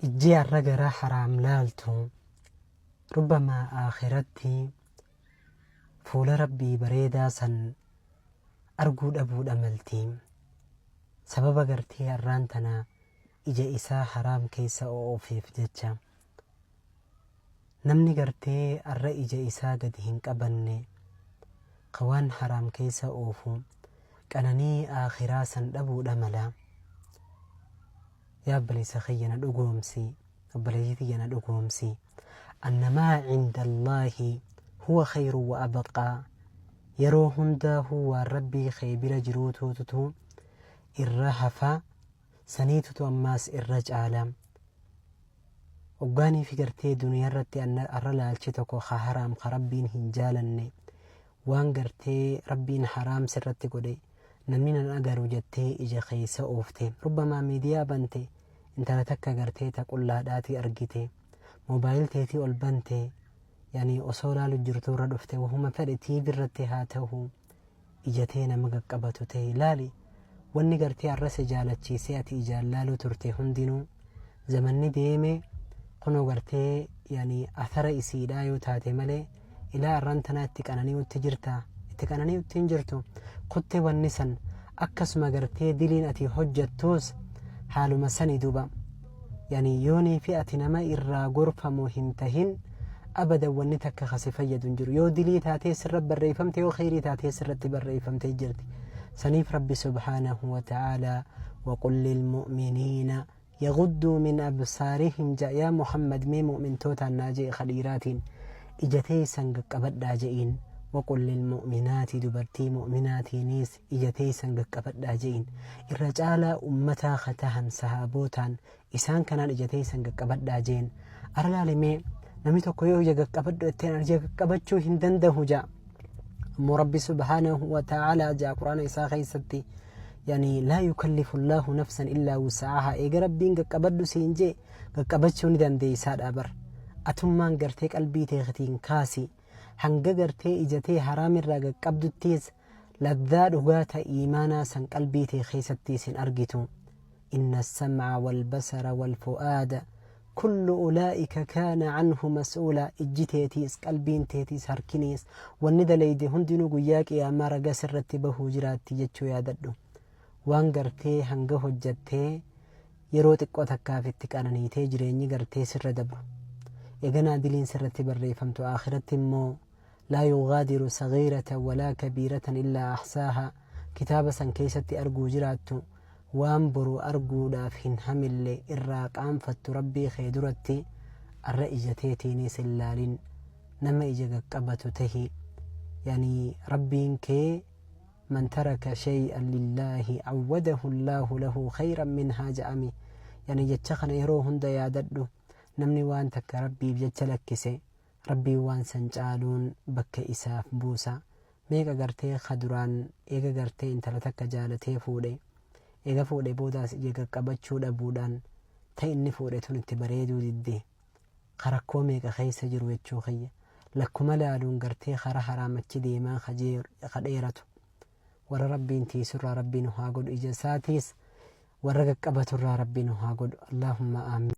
ijji arra gara haraam laaltu rubbamaa aakhirratti fuula rabbii bareedaa san arguu dhabuudha malti. Sababa gartee arraan tana ija isaa haraam keessa oofiif jecha namni gartee arra ija isaa gadi hin qabanne waan haraam keessa oofu qananii aakhiraa san dhabuudha mala. yaa obboleessa kiyya dhugoomsi, obboleettii kiyya dhugoomsi, annamaa cinda allaahi huwa khayru wa abqaa. yeroo hundaa huwa rabbii kee bira jiruututu irra hafa saniitutu ammaas irra caala. Oggaanii fi gartee duniyaa irratti arra laalchi tokko ka haraam ka rabbiin hin jaalanne waan gartee rabbiin haraam sirratti godhe namni nan agaru jettee ija keessa oofte rubbamaa miidiyaa bante intala takka gartee ta qullaadhaati argite moobaayil teetii ol bante yani osoo laalu jirtu irra dhufte wahuma fedhe tiivi irratti haa ta'u ijatee nama qaqqabatu ta'e laali wanni gartee arrase jaalachiisee ati ijaan laaluu turte hundinuu zamanni deeme kunoo gartee yani athara isiidhaa yoo taate malee ilaa arraan tanaa itti qananii'utti jirta. Itti qananii'utti hin jirtu kutte wanni san akkasuma gartee diliin ati hojjattuus haaluma sani duba yani yoonii fi ati nama irraa gorfamu hin tahin abada wanni takka kasi fayyadu hin jiru. yoo dilii taatee sirra barreeffamte yoo khayrii taatee sirratti barreeffamte jirti. saniif rabbi subhaanahu wa ta'aalaa وقل للمؤمنين يغضوا من أبصارهم يا محمد مي مؤمن توتا ناجي خديرات إجتي سنق قبدا جئين. وقل للمؤمنات دبرتي مؤمنات نيس إجتي سنق قبدا جئين. الرجال أمتا ختهن صحابوتا إسان كان إجتي سنق قبدا جئين. أرلال مي نمي تقويو يقق قبدا التين أرجيق قبدشو هندنده جاء مربي سبحانه وتعالى جاء قرآن إساء خيستي يعني لا يكلف الله نفسا إلا وسعها. إيقا ربين قبدو سينجي قبدشو ندن دي ساد أبر أتمان قرتي قلبي تيختين كاسي هنگا قرتي إجتي حرام الراق قبدو التيز لذات وغاتا إيمانا سن قلبي تيخيستي سن أرقتو. إن السمع والبصر والفؤاد كل أولئك كان عنه مسؤولا. إجتيتيس قلبين تيتيس هركنيس والندى ليدي هندنو قياك يا مارقا سرتبه جراتي جتشو ياددو waan gartee hanga hojjattee yeroo xiqqoo takkaaf itti qananiitee jireenyi gartee sirra dabru eganaa diliin sirratti barreeffamtu akhiratti immoo laa yugaadiru sagiiratan walaa kabiiratan illaa ahsaaha kitaaba san keessatti arguu jiraattu waan boru arguudhaaf hin hamille irraa qaanfattu rabbii kee duratti arra ijateetiinis hin laalin nama ija qaqqabatu tahi. yani rabbiin kee من ترك شيئا لله عوده الله له خيرا منها جأمي. يعني جتشخن يرو هند ياددو نمني وان تك ربي بجتشلكسي ربي وان سنجالون بك إساف بوسا ميغا غرتي خدران إيغا غرتي انتلتك جالتي فودي إيغا فودي بوداس إيغا قبتشو دبودان تايني فودي تنتي بريدو دي خركو ميغا خيس جرو يتشو خي لكو ملالون غرتي خرا حرامتش ديما خديرتو ورا ربي انتي سر ربي نها قد إجساتيس ورقك أبت ربي نها قد اللهم آمين.